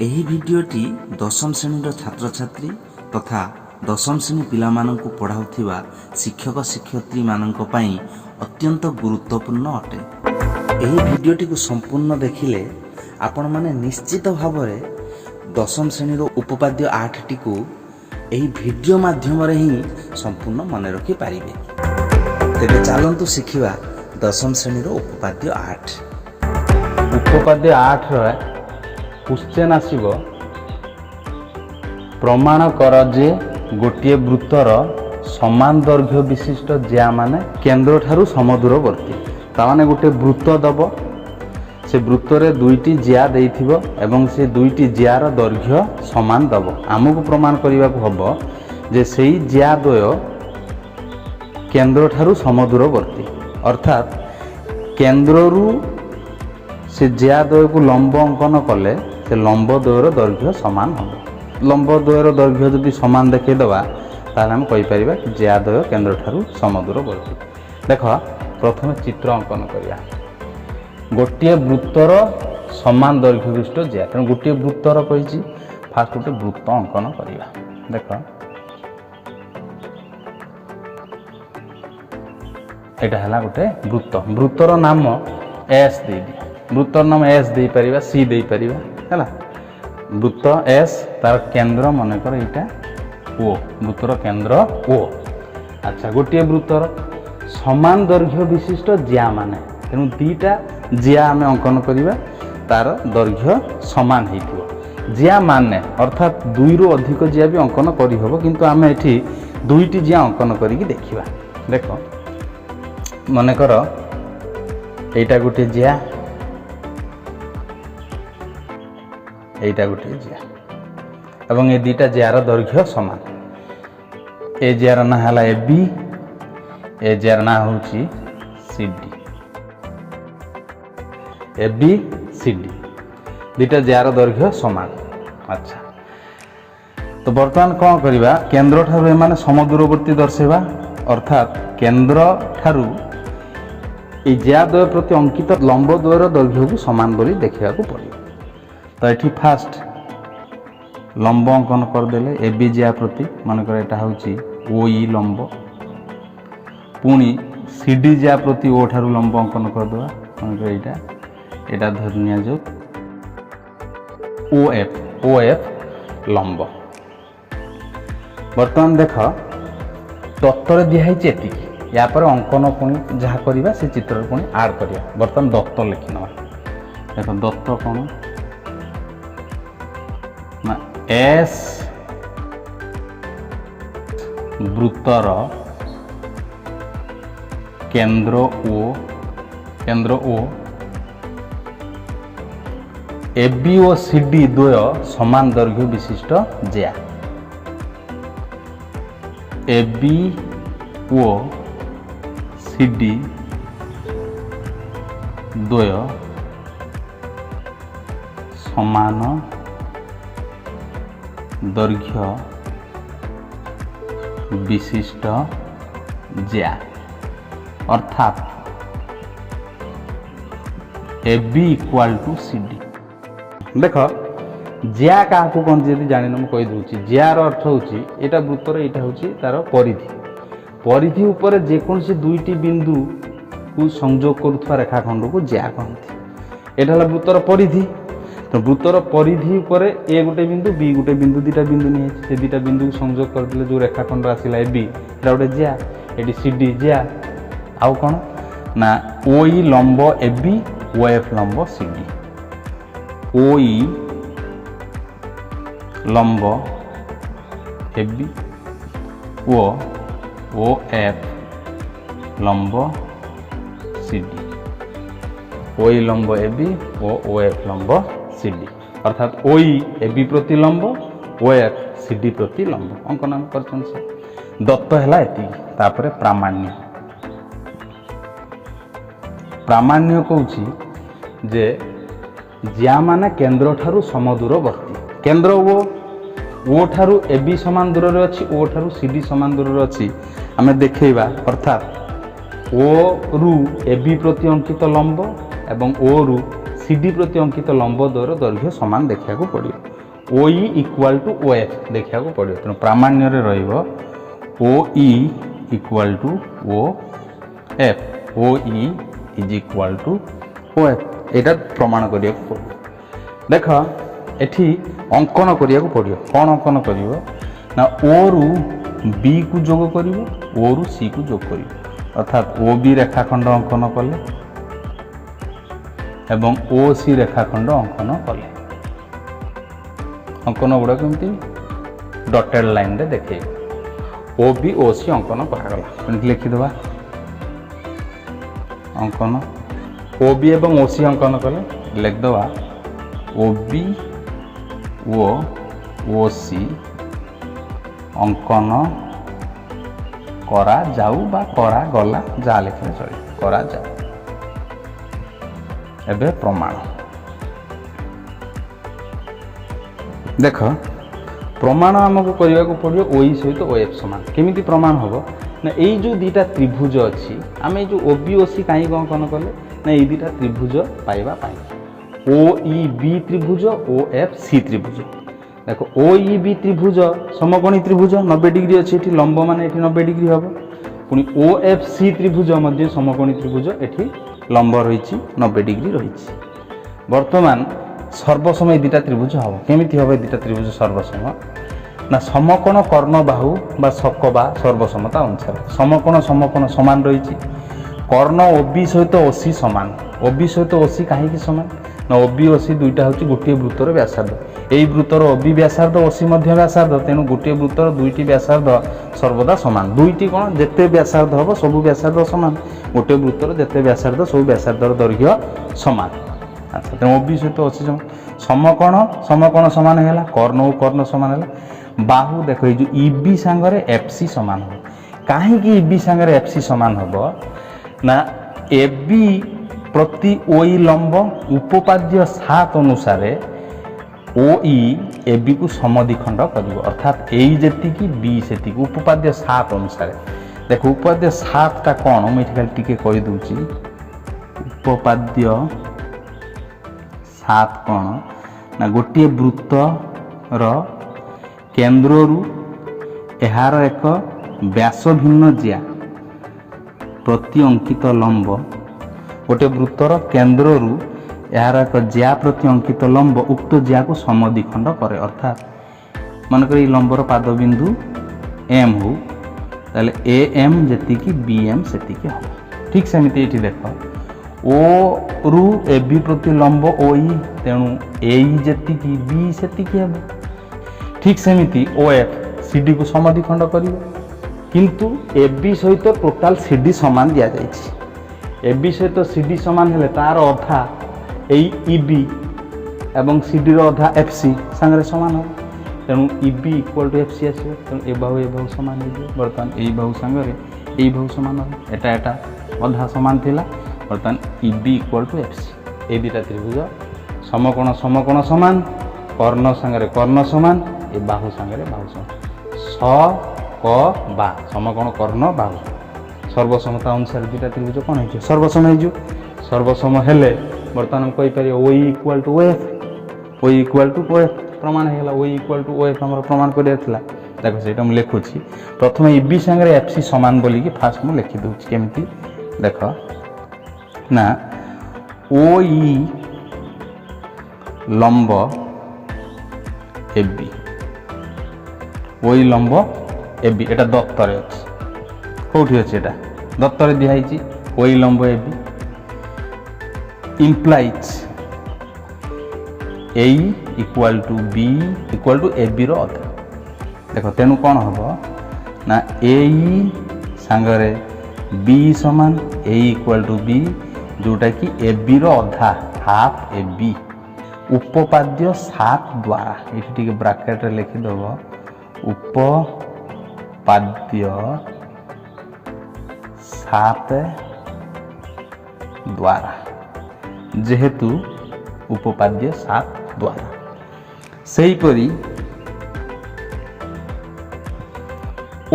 ଏହି ଭିଡ଼ିଓଟି ଦଶମ ଶ୍ରେଣୀର ଛାତ୍ରଛାତ୍ରୀ ତଥା ଦଶମ ଶ୍ରେଣୀ ପିଲାମାନଙ୍କୁ ପଢ଼ାଉଥିବା ଶିକ୍ଷକ ଶିକ୍ଷୟିତ୍ରୀମାନଙ୍କ ପାଇଁ ଅତ୍ୟନ୍ତ ଗୁରୁତ୍ୱପୂର୍ଣ୍ଣ ଅଟେ। ଏହି ଭିଡ଼ିଓଟିକୁ ସମ୍ପୂର୍ଣ୍ଣ ଦେଖିଲେ ଆପଣମାନେ ନିଶ୍ଚିତ ଭାବରେ ଦଶମ ଶ୍ରେଣୀର ଉପପାଦ୍ୟ 8ଟିକୁ ଏହି ଭିଡ଼ିଓ ମାଧ୍ୟମରେ ହିଁ ସମ୍ପୂର୍ଣ୍ଣ ମନେ ରଖିପାରିବେ। ତେବେ ଚାଲନ୍ତୁ ଶିଖିବା ଦଶମ ଶ୍ରେଣୀର ଉପପାଦ୍ୟ 8। ଉପପାଦ୍ୟ 8ର କ୍ୱେଶ୍ଚନ୍ ଆସିବ, ପ୍ରମାଣ କର ଯେ ଗୋଟିଏ ବୃତ୍ତର ସମାନ ଦୈର୍ଘ୍ୟ ବିଶିଷ୍ଟ ଜ୍ୟା ମାନେ କେନ୍ଦ୍ରଠାରୁ ସମଦୂରବର୍ତ୍ତୀ। ତାମାନେ ଗୋଟେ ବୃତ୍ତ ଦେବ, ସେ ବୃତ୍ତରେ ଦୁଇଟି ଜ୍ୟା ଦେଇଥିବ ଏବଂ ସେ ଦୁଇଟି ଜ୍ୟାର ଦୈର୍ଘ୍ୟ ସମାନ ଦେବ। ଆମକୁ ପ୍ରମାଣ କରିବାକୁ ହେବ ଯେ ସେଇ ଜ୍ୟା ଦ୍ୱୟ କେନ୍ଦ୍ରଠାରୁ ସମଦୂରବର୍ତ୍ତୀ, ଅର୍ଥାତ୍ କେନ୍ଦ୍ରରୁ ସେ ଜ୍ୟା ଦ୍ୱୟକୁ ଲମ୍ବ ଅଙ୍କନ କଲେ ସେ ଲମ୍ବ ଦ୍ୱୟର ଦୈର୍ଘ୍ୟ ସମାନ ହେବ। ଲମ୍ବ ଦ୍ୱୟର ଦୈର୍ଘ୍ୟ ଯଦି ସମାନ ଦେଖାଇଦେବା ତାହେଲେ ଆମେ କହିପାରିବା କି ଜ୍ୟା ଦ୍ୱୟ କେନ୍ଦ୍ରଠାରୁ ସମଦୂରବର୍ତ୍ତୀ। ଦେଖ, ପ୍ରଥମେ ଚିତ୍ର ଅଙ୍କନ କରିବା। ଗୋଟିଏ ବୃତ୍ତର ସମାନ ଦୈର୍ଘ୍ୟ ବିଶିଷ୍ଟ ଜ୍ୟା, ତେଣୁ ଗୋଟିଏ ବୃତ୍ତର କହିଛି, ଫାଷ୍ଟ ଗୋଟେ ବୃତ୍ତ ଅଙ୍କନ କରିବା। ଦେଖ, ଏଇଟା ହେଲା ଗୋଟେ ବୃତ୍ତ। ବୃତ୍ତର ନାମ ଏସ୍ ଦେଇଦିଅ। ବୃତ୍ତର ନାମ ଏସ୍ ଦେଇପାରିବା, ସି ଦେଇପାରିବା, ହେଲା। ବୃତ୍ତ ଏସ୍, ତାର କେନ୍ଦ୍ର ମନେକର ଏଇଟା ଓ, ବୃତ୍ତର କେନ୍ଦ୍ର ଓ। ଆଚ୍ଛା, ଗୋଟିଏ ବୃତ୍ତର ସମାନ ଦୈର୍ଘ୍ୟ ବିଶିଷ୍ଟ ଜ୍ୟା ମାନେ, ତେଣୁ ଦୁଇଟା ଜ୍ୟା ଆମେ ଅଙ୍କନ କରିବା, ତାର ଦୈର୍ଘ୍ୟ ସମାନ ହେଇଥିବ। ଜ୍ୟା ମାନେ ଅର୍ଥାତ୍ ଦୁଇରୁ ଅଧିକ ଜ୍ୟା ବି ଅଙ୍କନ କରିହେବ, କିନ୍ତୁ ଆମେ ଏଠି ଦୁଇଟି ଜ୍ୟା ଅଙ୍କନ କରିକି ଦେଖିବା। ଦେଖ, ମନେକର ଏଇଟା ଗୋଟିଏ ଜ୍ୟା, এইটা গোটে জ্যা এবং এই দুইটা জ্যার দৈর্ঘ্য সমান। এই জ্যার না হল এবি, এই জ্যার না হচ্ছে সিডি। এবি সিডি দুইটা জ্যার দৈর্ঘ্য সমান। আচ্ছা, তো বর্তমান কম করা, কেন্দ্র ঠারু এমানে সমদূরবর্তী দর্শাইবা, অর্থাৎ কেন্দ্র ঠারু এই জ্যা দ্বয় প্রতি অঙ্কিত লম্ব দ্বয়ের দৈর্ঘ্যকে সমান বলে দেখা পড়িব। তো এটি ফার্স্ট লম্ব অঙ্কন করদেলে এবি জ্যা প্রতি, মনে করে এটা হচ্ছে ওই লম্ব, পুনি সিডি জ্যা প্রতি ও ঠারু লম্ব অঙ্কন করদেবা, মনে করে এইটা এটা ধরে নিয়া যাও ওএফ, ওএফ লম্ব। বর্তমান দেখ, দত্তরে দিয়া হয়েছে এতিকি, ইয়াপরে অঙ্কন পুনি যা করা সে চিত্রের পুনি আড করা। বর্তমান দত্ত লিখি নেওয়া। দেখ, দত্ত কোণ না এস বৃত্তর কেন্দ্র ও এবি ও সিডি দ্বয় সমান দৈর্ঘ্য বিশিষ্ট জ্যা। এবি ও সিডি দ্বয় সমান দৈর্ঘ্য বিশিষ্ট জ্যা, অর্থাৎ এবি ইকুয়াল টু সিডি। দেখ, জ্যা কাহাকু কোন যদি জানি না, কই দউছি। জ্যার অর্থ হচ্ছে এটা বৃত্তর, এটা হচ্ছে তার পরিধি। পরিধি উপরে যেকোনসি দুইটি বিন্দু কু সংযোগ করুথা রেখাখণ্ডকু জ্যা কহନ୍ତି। এটা হল বৃত্তর পরিধি। তো বৃত্তর পরিধি উপরে এ গোটে বিন্দু, বি গোটে বিন্দু, দুইটা বিন্দু নিয়ে সে দুইটা বিন্দু সংযোগ করলে যে রেখাখণ্ড আসিলা এবি, এটা গোটে জ্যা। এটি সিডি জ্যা। আউ কোন না ওই লম্ব এবি, ওএফ লম্ব সিডি। ওই লম্ব এবি ও ওএফ লম্ব সিডি। ওই লম্ব এবি ও ওএফ লম্ব সিডি, অর্থাৎ ওই এবি প্রতি লম্ব, ওএফ সিডি প্রতি লম্ব। অঙ্কন আমি করছেন সে দত্ত হেলা এতিকি। তারপরে প্রামাণ্য। প্রামাণ্য কৌছি যে জ্যা মানে কেন্দ্র ঠারু সমদূরবর্তী। কেন্দ্র ও ঠারু এবি সমান দূরে অছি, ও ঠারু সিডি সমান দূরে অছি, আমি দেখাইবা। অর্থাৎ ও রু এবি প্রতি অঙ্কিত লম্ব এবং ও রু CD प्रति अंकित लंब द्वयर दैर्घ्य समान देखा पड़ो OE इक्वाल टू OF देखा पड़ो तेणु प्रामाण्य रहिबो OE equal to OF OE is equal to OF एटा प्रमाण करिया पड़ो देख एठी अंकन करिया पड़ो कौन अंकन करिवो ना O रु B को जोग करिवो O रु C को जोग करिवो अर्थात OB रेखाखंड अंकन कले एवं OC रेखाखंड अंकन कले अंकन गुड़ा केमती डटेड लाइन रे देखे OB OC अंकन करागला लिखिदेवा अंकन OB एवं OC अंकन कले लिखदेवा OB ओ OC अंकन करा जाऊ बा करा गला जा लिखले चले करा जाऊ एबे प्रमाण देख प्रमाण आमको करने को पड़ो OE सहित OF समान केमिति प्रमाण हम ना यही जो दीटा त्रिभुज अच्छी आम जो OB OC कहीं अंकन कले ना ये दीटा त्रिभुज पाइबा OEB त्रिभुज OFC त्रिभुज देख OEB त्रिभुज समकोणी त्रिभुज 90 डिग्री अच्छी ये लंब मान ये 90 डिग्री हम पुणी OFC त्रिभुज मध्य समकोणी त्रिभुज ये लंब रही 90 डिग्री रही बर्तमान सर्वसम ये दुटा त्रिभुज हम केमिति हम दुटा त्रिभुज सर्वसम ना समकोण कर्ण बाहु बा शक बा सर्वसमता अनुसार समकोण समकोण समान रही कर्ण OB सहित OC समान OB सहित OC कहीं समान ना OB OC दुईटा हूँ गोटे वृत्तर व्यासार्ध यही वृत्तर OB व्यासार्ध OC मध्य व्यासार्ध तेणु गोटे वृत्तर दुईटी व्यासार्ध सर्वदा समान दुईटी कौन जिते व्यासार्ध हम सबू व्यासार्ध समान गोटे वृत्तर जिते व्यासार्ध सब व्यासार्धर दैर्घ्य समान अच्छा तेणु OB सहित OC समान समकोण समकोण समान है कर्ण कर्ण समान है बाहु देख जो EB सांगरे FC समान हो कहीं EB सांगरे FC समान हम ना AB प्रति OE लंब उपपाद्य 7 अनुसार OE AB को समद्विखंड कर अर्थात A जी B से उपपाद्य 7 अनुसार देख उपपाद्य 7 टा कौन मुझे खाली टिके कही दूची उपपाद्य 7 कौन ना गोटे वृत्तर केन्द्र यार एक व्यास भिन्न जिया प्रति अंकित लंब गोटे वृत्तर केन्द्र यार एक ज्या प्रति अंकित लंब उक्त ज्या को समद्विखंड करे अर्थात मानक लंबर पादबिंदु M हो ताले AM जी BM से हम ठीक सेमती ये देख O रु AB प्रति लंब OE तेणु AE जी B से हम ठीक सेमती OF CD को समद्विखंड कर किंतु AB सहित टोटाल CD समान दि जाए AB सहित CD समान हेले तार अधा EB एवं CD रो अधा FC सांगरे समान हो तेणु EB इक्वल टू FC आसो तेणु ए बाहु समान हो बर्तमान ए बाहु सांगरे ए बाहु समान हो एटा एटा अधा समान थिला बर्तमान EB इक्वल टू FC ए दुटा त्रिभुज समकोण समकोण समान कर्ण सांगरे कर्ण समान ए बाहु सांगरे बाहु समान क बा समकोण कर्ण बाहु सर्वसमता अनुसार दुटा त्रिभुज कौन हो सर्वसम हो सर्वसम हेले बर्तमान कही पारे OE equal to OF OE equal to OF प्रमाण है OE इक्वल टू OF आम प्रमाण कर देख से मुझे लिखुची प्रथम EB सांगे FC समान बोलिकी फास्ट मुझे लिखि दूसरी केमती देख ना OE लंब AB OE लंब AB एटा दत्तर अच्छी कौटी अच्छी एटा दत्तर दिखाई OE लंब AB implies A equal to B equal to AB रो अधा देख तेणु कौन हम ना AE सांगरे B समान A इक्वल टू B जोटा कि AB रो अधा हाफ AB उपपाद्य 7 द्वारा ये ब्राकेट रे लिखिदेव उपपाद्य 7 द्वारा जेहेतु उपपाद्य 7 द्वारा सेहीपरि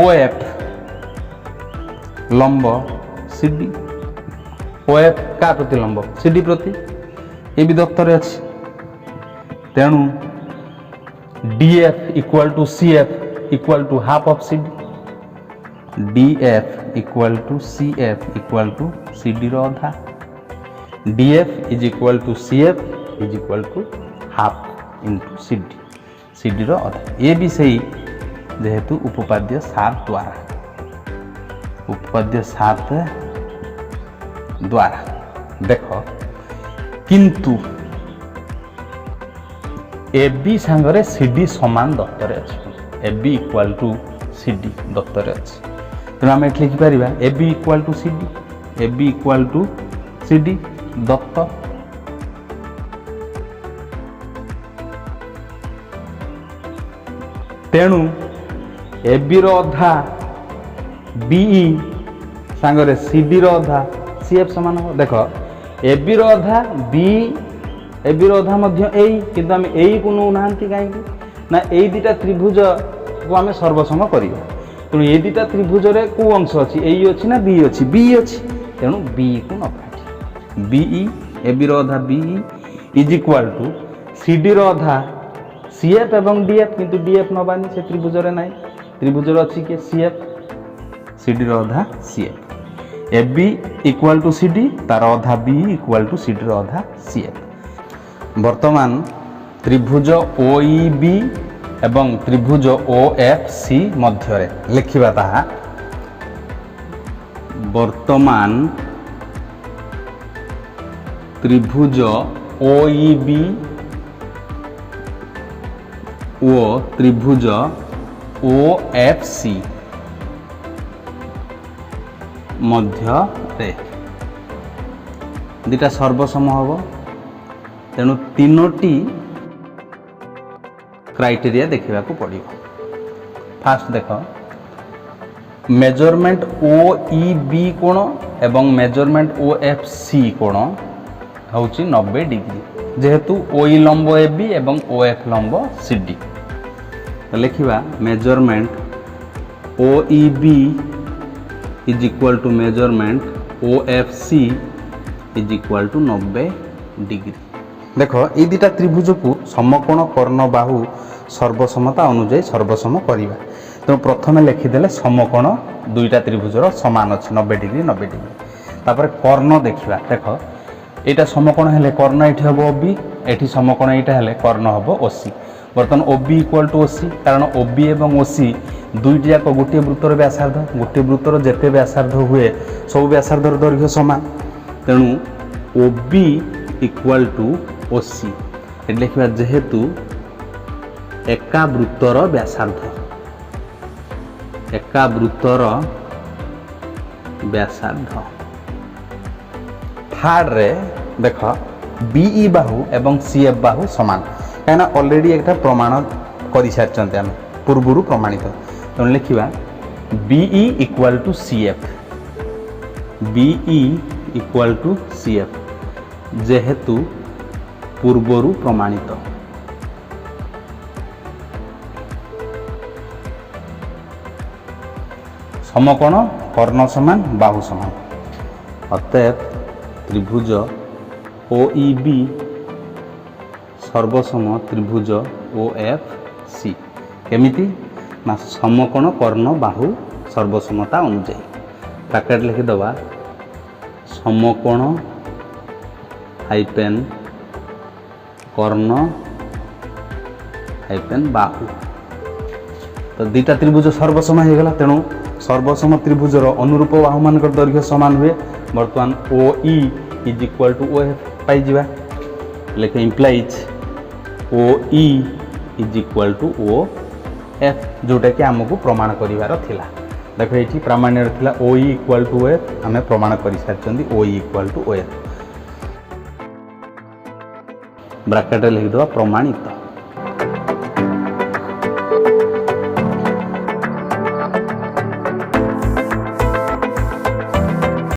OF लंब CD OF का प्रति लंब CD प्रति ये भी दत्तर अच्छी तेणु DF equal to CF equal to half of CD DF equal to CF equal to CD रो अधा DF is equal to CF is equal to half into CD रो अधा ये भी सही जेहेतु उपपाद्य 7 द्वारा उपपाद्य 7 द्वारा देख किंतु AB सांगरे CD समान दत्तर अच्छे AB इक्वल टू CD दत्तर अच्छे तेणु आम ये लिखिपर AB equal to CD AB equal to CD दत्त तेणु AB रो अधा BE सांगरे CD रो अधा CF समान हो देख AB रो अधा AB रो अधा मध्य A किंतु आम A को नौ ना कहीं ना ए दुटा त्रिभुज को आम सर्वसम करिया तेणु ए दुटा त्रिभुज रे को अंश अच्छी ए अच्छी ना बी अच्छी बी अच्छी तेणु बी को न काटी बीई AB रो अधा BE is equal to CD रो अधा CF एवं DF किंतु DF नबानी से त्रिभुज रे नाही त्रिभुज रे अच्छी के CF CD रो अधा CF AB equal to CD तार अधा BE इक्वल टू CD रो अधा CF वर्तमान त्रिभुज OEB एवं त्रिभुज OFC मध्य रे लिखिबा ताहा वर्तमान त्रिभुज OEB ओ त्रिभुज OFC मध्य रे दुटा सर्वसम हम तेणु तीनोटी क्राइटेरिया देखा पड़ो फास्ट देख मेजरमेंट OEB कोण एवं मेजरमेंट OFC कोण हूँ 90 डिग्री जेहेतु OE लंब AB एवं OF लंब CD लिखा measurement OEB is equal to measurement OFC is equal to 90 degree देख ये दुटा त्रिभुज को समकोण कर्ण बाहु सर्वसमता अनुଯାयी सर्वसम करवा तेणु प्रथम लिखिदे समकोण दुईटा त्रिभुजर समान अच्छे 90 डिग्री 90 डिग्री तापर कर्ण देखा देख यहाँ समकोण हेले कर्ण ये हम OB ये समकोण यहाँ हेले कर्ण हम OC बर्तमान OB इक्वल टू OC कारण OB एवं OC दुईटी जाक गोटे वृत्तर व्यासार्ध गोटे वृत्तर जेते व्यासार्ध हुए सब व्यासार्धर दैर्घ्य समान तेणु OB इक्वल टू OC ये लिखा जेहेतु एका वृत्तर व्यासार्ध एका वृत्तर व्यासार्ध थर्ड रे देख BE बाहु एवं CF बाहु समान कहीं ऑलरेडी एक प्रमाण कर सारी आम पूर्व प्रमाणित तेणु लिखा BE equal to CF BE equal to CF जेहेतु पूर्वरु प्रमाणित समकोण कर्ण समान बाहु समान अतएव त्रिभुज OEB सर्वसम त्रिभुज OFC केमिति ना समकोण कर्ण बाहु सर्वसमता अनुଯାयी ब्रैकेट लिखिदवा समकोण हाइपेन कर्ण हाइपेन बाहु तो दुईटा त्रिभुज सर्वसम होगला तेणु सर्वसम त्रिभुजर अनुरूप बाहु मान दैर्घ्य समान हुए बर्तमान OE is equal to OF पाइबा लेकिन implies OE is equal to OF जोटा कि आमको प्रमाण करिवार थिला देखो ये प्रामाण्य थिला OE इक्वल टू OF आम प्रमाण कर सारी OE equal to OF bracket लिखिदवा प्रमाणित